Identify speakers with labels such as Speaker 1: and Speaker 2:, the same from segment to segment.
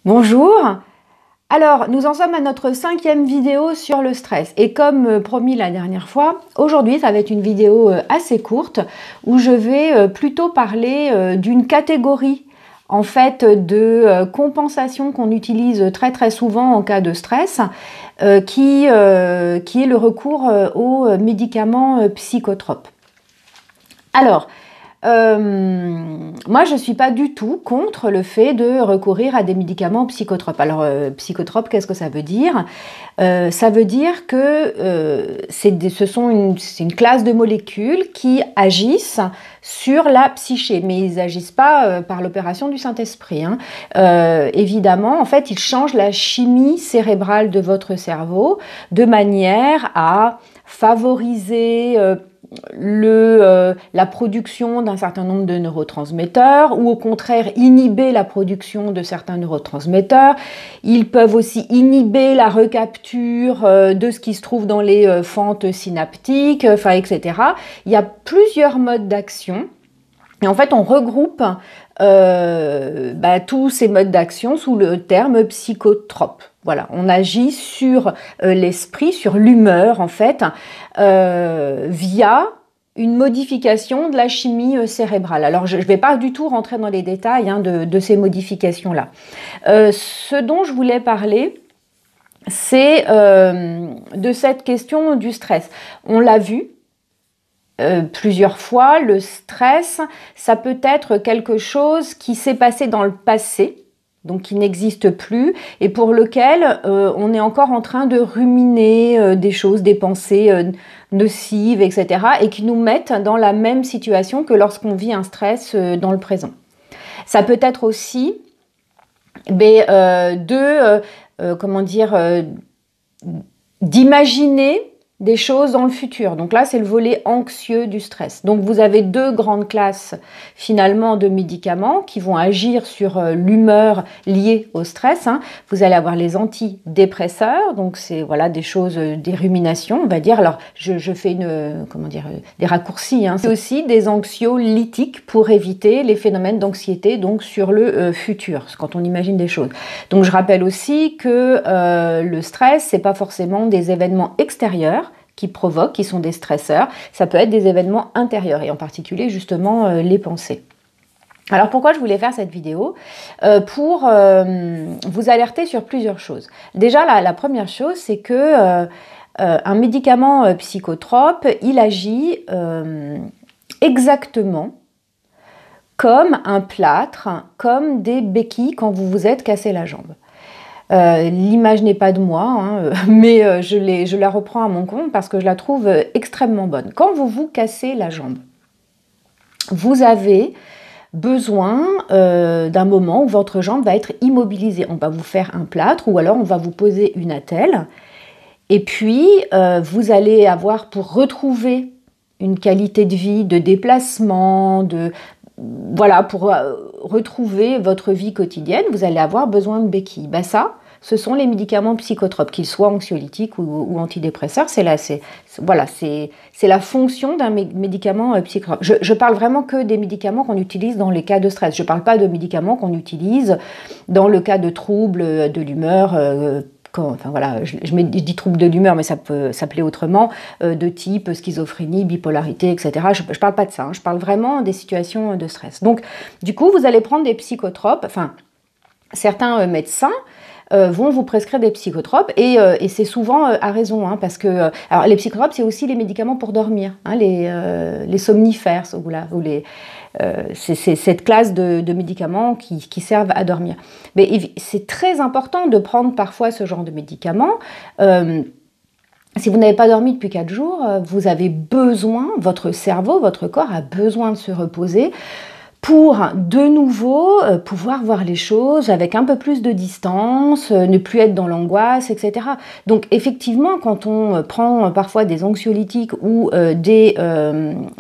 Speaker 1: Bonjour, alors nous en sommes à notre 5e vidéo sur le stress et comme promis la dernière fois, aujourd'hui ça va être une vidéo assez courte où je vais plutôt parler d'une catégorie en fait de compensation qu'on utilise très souvent en cas de stress qui est le recours aux médicaments psychotropes. Alors, moi, je ne suis pas du tout contre le fait de recourir à des médicaments psychotropes. Alors, psychotrope, qu'est-ce que ça veut dire? Ça veut dire que c'est une classe de molécules qui agissent sur la psyché, mais ils n'agissent pas par l'opération du Saint-Esprit, hein. Évidemment, en fait, ils changent la chimie cérébrale de votre cerveau de manière à favoriser la production d'un certain nombre de neurotransmetteurs ou au contraire inhiber la production de certains neurotransmetteurs. Ils peuvent aussi inhiber la recapture de ce qui se trouve dans les fentes synaptiques, etc. Il y a plusieurs modes d'action. Et en fait, on regroupe tous ces modes d'action sous le terme psychotrope. Voilà, on agit sur l'esprit, sur l'humeur en fait, via une modification de la chimie cérébrale. Alors, je ne vais pas du tout rentrer dans les détails de ces modifications-là. Ce dont je voulais parler, c'est de cette question du stress. On l'a vu plusieurs fois, le stress, ça peut être quelque chose qui s'est passé dans le passé, donc qui n'existe plus, et pour lequel on est encore en train de ruminer des choses, des pensées nocives, etc., et qui nous mettent dans la même situation que lorsqu'on vit un stress dans le présent. Ça peut être aussi d'imaginer des choses dans le futur. Donc là, c'est le volet anxieux du stress. Donc vous avez deux grandes classes finalement de médicaments qui vont agir sur l'humeur liée au stress, hein. Vous allez avoir les antidépresseurs, donc c'est voilà des choses, des ruminations, on va dire. Alors je fais des raccourcis, hein. C'est aussi des anxiolytiques pour éviter les phénomènes d'anxiété donc sur le futur, quand on imagine des choses. Donc je rappelle aussi que le stress, c'est pas forcément des événements extérieurs qui sont des stresseurs, ça peut être des événements intérieurs et en particulier justement les pensées. Alors pourquoi je voulais faire cette vidéo? Pour vous alerter sur plusieurs choses. Déjà la première chose, c'est que un médicament psychotrope, il agit exactement comme un plâtre, comme des béquilles quand vous vous êtes cassé la jambe. L'image n'est pas de moi, hein, mais je la reprends à mon compte parce que je la trouve extrêmement bonne. Quand vous vous cassez la jambe, vous avez besoin d'un moment où votre jambe va être immobilisée. On va vous faire un plâtre ou alors on va vous poser une attelle. Et puis, vous allez avoir pour retrouver une qualité de vie, de déplacement, pour retrouver votre vie quotidienne, vous allez avoir besoin de béquilles. Ça, ce sont les médicaments psychotropes, qu'ils soient anxiolytiques ou antidépresseurs. C'est la fonction d'un médicament psychotrope. Je parle vraiment que des médicaments qu'on utilise dans les cas de stress. Je ne parle pas de médicaments qu'on utilise dans le cas de troubles de l'humeur. Je dis troubles de l'humeur, mais ça peut s'appeler autrement, de type schizophrénie, bipolarité, etc. Je ne parle pas de ça, hein, je parle vraiment des situations de stress. Donc, du coup, vous allez prendre des psychotropes, certains médecins vont vous prescrire des psychotropes et c'est souvent à raison, hein, parce que alors les psychotropes, c'est aussi les médicaments pour dormir, hein, les somnifères, c'est cette classe de médicaments qui servent à dormir. Mais c'est très important de prendre parfois ce genre de médicaments. Si vous n'avez pas dormi depuis 4 jours, vous avez besoin, votre cerveau, votre corps a besoin de se reposer pour de nouveau pouvoir voir les choses avec un peu plus de distance, ne plus être dans l'angoisse, etc. Donc effectivement, quand on prend parfois des anxiolytiques ou des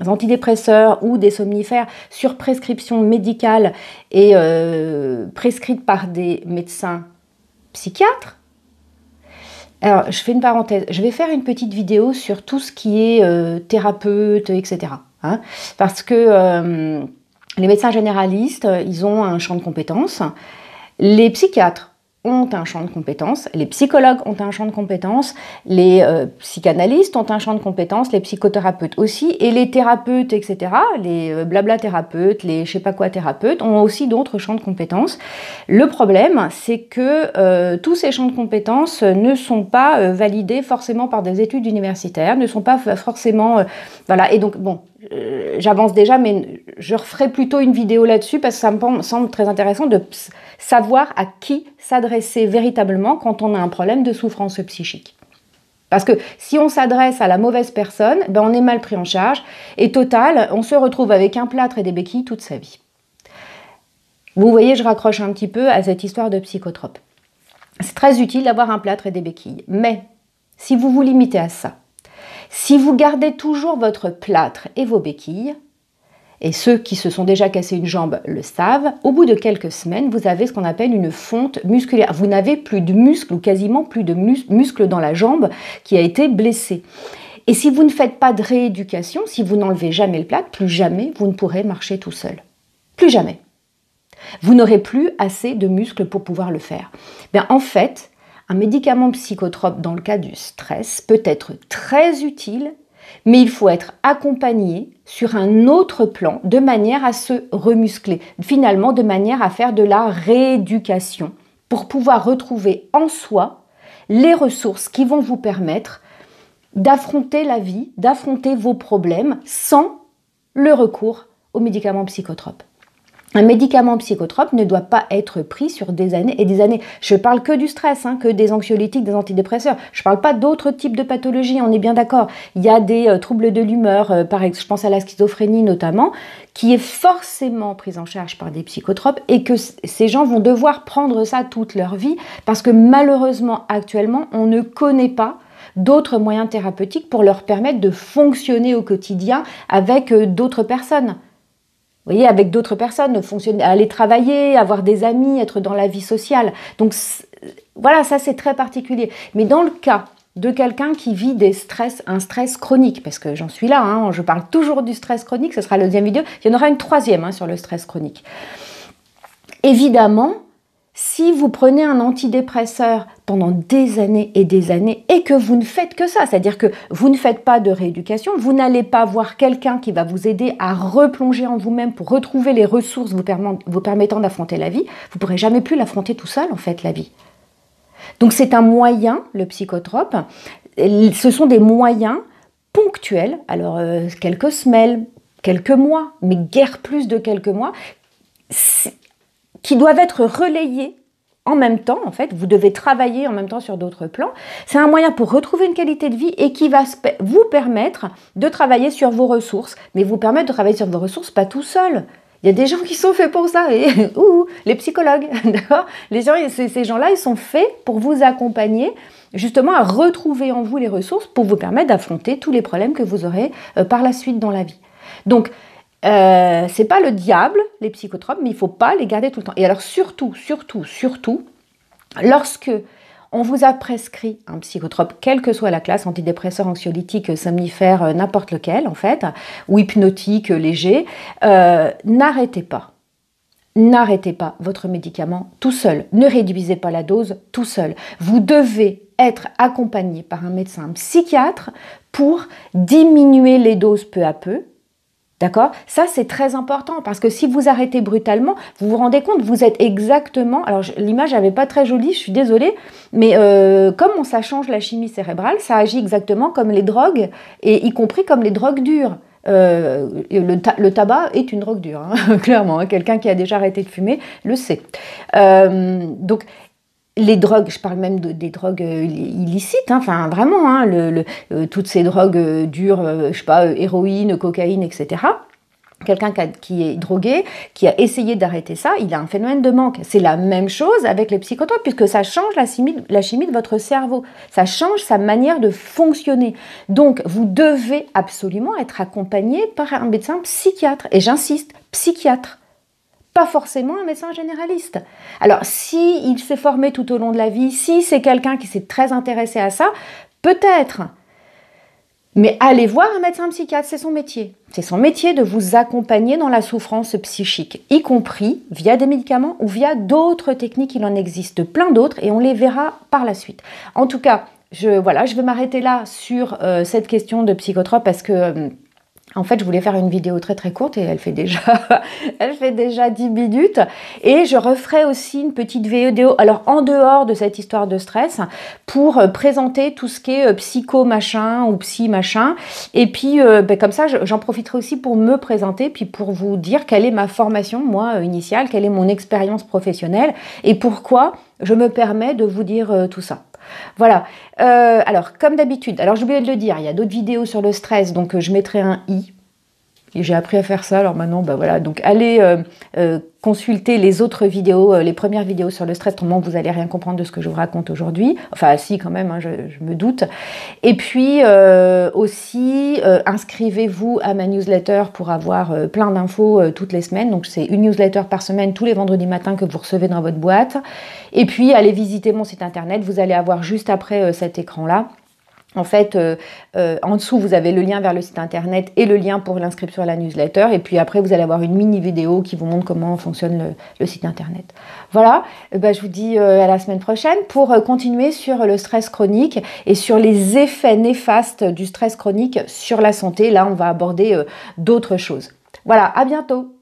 Speaker 1: antidépresseurs ou des somnifères sur prescription médicale et prescrites par des médecins psychiatres, alors je fais une parenthèse, je vais faire une petite vidéo sur tout ce qui est thérapeute, etc. Hein, parce que les médecins généralistes, ils ont un champ de compétences. Les psychiatres ont un champ de compétences, les psychologues ont un champ de compétences, les psychanalystes ont un champ de compétences, les psychothérapeutes aussi, et les thérapeutes, etc., les blabla thérapeutes, les je sais pas quoi thérapeutes, ont aussi d'autres champs de compétences. Le problème, c'est que tous ces champs de compétences ne sont pas validés forcément par des études universitaires, ne sont pas forcément... voilà, et donc, bon, j'avance déjà, mais je referai plutôt une vidéo là-dessus parce que ça me semble très intéressant de savoir à qui s'adresser véritablement quand on a un problème de souffrance psychique. Parce que si on s'adresse à la mauvaise personne, ben on est mal pris en charge et total, on se retrouve avec un plâtre et des béquilles toute sa vie. Vous voyez, je raccroche un petit peu à cette histoire de psychotrope. C'est très utile d'avoir un plâtre et des béquilles, mais si vous vous limitez à ça, si vous gardez toujours votre plâtre et vos béquilles, et ceux qui se sont déjà cassés une jambe le savent, au bout de quelques semaines, vous avez ce qu'on appelle une fonte musculaire. Vous n'avez plus de muscles ou quasiment plus de muscles dans la jambe qui a été blessée. Et si vous ne faites pas de rééducation, si vous n'enlevez jamais le plâtre, plus jamais vous ne pourrez marcher tout seul. Plus jamais. Vous n'aurez plus assez de muscles pour pouvoir le faire. Bien, en fait, un médicament psychotrope dans le cas du stress peut être très utile, mais il faut être accompagné sur un autre plan de manière à se remuscler, finalement de manière à faire de la rééducation pour pouvoir retrouver en soi les ressources qui vont vous permettre d'affronter la vie, d'affronter vos problèmes sans le recours aux médicaments psychotropes. Un médicament psychotrope ne doit pas être pris sur des années et des années. Je parle que du stress, que des anxiolytiques, des antidépresseurs. Je ne parle pas d'autres types de pathologies, on est bien d'accord. Il y a des troubles de l'humeur, par exemple, je pense à la schizophrénie notamment, qui est forcément prise en charge par des psychotropes et que ces gens vont devoir prendre ça toute leur vie parce que malheureusement, actuellement, on ne connaît pas d'autres moyens thérapeutiques pour leur permettre de fonctionner au quotidien avec d'autres personnes. Vous voyez, avec d'autres personnes, fonctionner, aller travailler, avoir des amis, être dans la vie sociale. Donc voilà, ça c'est très particulier. Mais dans le cas de quelqu'un qui vit un stress chronique, parce que j'en suis là, je parle toujours du stress chronique, ce sera la deuxième vidéo, il y en aura une troisième sur le stress chronique. Évidemment, si vous prenez un antidépresseur pendant des années et que vous ne faites que ça, c'est-à-dire que vous ne faites pas de rééducation, vous n'allez pas voir quelqu'un qui va vous aider à replonger en vous-même pour retrouver les ressources vous permettant d'affronter la vie, vous ne pourrez jamais plus l'affronter tout seul en fait, la vie. Donc c'est un moyen, le psychotrope, ce sont des moyens ponctuels, alors quelques semaines, quelques mois, mais guère plus de quelques mois, qui doivent être relayés en même temps, en fait, vous devez travailler en même temps sur d'autres plans. C'est un moyen pour retrouver une qualité de vie et qui va vous permettre de travailler sur vos ressources, mais vous permettre de travailler sur vos ressources pas tout seul. Il y a des gens qui sont faits pour ça, et les psychologues, d'accord ? Ces gens-là, ils sont faits pour vous accompagner justement à retrouver en vous les ressources pour vous permettre d'affronter tous les problèmes que vous aurez par la suite dans la vie. Donc, c'est pas le diable, les psychotropes, mais il faut pas les garder tout le temps. Et alors surtout, lorsque on vous a prescrit un psychotrope, quelle que soit la classe, antidépresseur, anxiolytique, somnifère, n'importe lequel en fait, ou hypnotique, léger, n'arrêtez pas. N'arrêtez pas votre médicament tout seul. Ne réduisez pas la dose tout seul. Vous devez être accompagné par un médecin psychiatre pour diminuer les doses peu à peu. D'accord ? Ça, c'est très important parce que si vous arrêtez brutalement, vous vous rendez compte, vous êtes exactement... Alors, l'image n'est pas très jolie, je suis désolée, mais comme ça change la chimie cérébrale, ça agit exactement comme les drogues, et y compris comme les drogues dures. Le tabac est une drogue dure, clairement. Quelqu'un qui a déjà arrêté de fumer le sait. Donc, les drogues, je parle même des drogues illicites, enfin vraiment, toutes ces drogues dures, je sais pas, héroïne, cocaïne, etc. Quelqu'un qui est drogué, qui a essayé d'arrêter ça, il a un phénomène de manque. C'est la même chose avec les psychotropes, puisque ça change la chimie de votre cerveau. Ça change sa manière de fonctionner. Donc, vous devez absolument être accompagné par un médecin psychiatre. Et j'insiste, psychiatre. Pas forcément un médecin généraliste. Alors, si il s'est formé tout au long de la vie, si c'est quelqu'un qui s'est très intéressé à ça, peut-être. Mais allez voir un médecin psychiatre, c'est son métier. C'est son métier de vous accompagner dans la souffrance psychique, y compris via des médicaments ou via d'autres techniques. Il en existe plein d'autres et on les verra par la suite. En tout cas, je vais m'arrêter là sur cette question de psychotrope parce que en fait, je voulais faire une vidéo très très courte et elle fait déjà 10 minutes. Et je referai aussi une petite vidéo, alors en dehors de cette histoire de stress, pour présenter tout ce qui est psycho machin ou psy machin. Et puis, comme ça, j'en profiterai aussi pour me présenter, puis pour vous dire quelle est ma formation, moi, initiale, quelle est mon expérience professionnelle et pourquoi je me permets de vous dire tout ça. Voilà, alors comme d'habitude, alors j'ai oublié de le dire, il y a d'autres vidéos sur le stress, donc je mettrai un i. Et j'ai appris à faire ça, alors maintenant, voilà, donc allez consulter les autres vidéos, les premières vidéos sur le stress, autrement vous n'allez rien comprendre de ce que je vous raconte aujourd'hui. Enfin, si, quand même, hein, je me doute. Et puis aussi, inscrivez-vous à ma newsletter pour avoir plein d'infos toutes les semaines. Donc, c'est une newsletter par semaine, tous les vendredis matins que vous recevez dans votre boîte. Et puis, allez visiter mon site internet. Vous allez avoir juste après cet écran-là. En fait, en dessous, vous avez le lien vers le site internet et le lien pour l'inscription à la newsletter. Et puis après, vous allez avoir une mini vidéo qui vous montre comment fonctionne le site internet. Voilà, je vous dis à la semaine prochaine pour continuer sur le stress chronique et sur les effets néfastes du stress chronique sur la santé. Là, on va aborder d'autres choses. Voilà, à bientôt!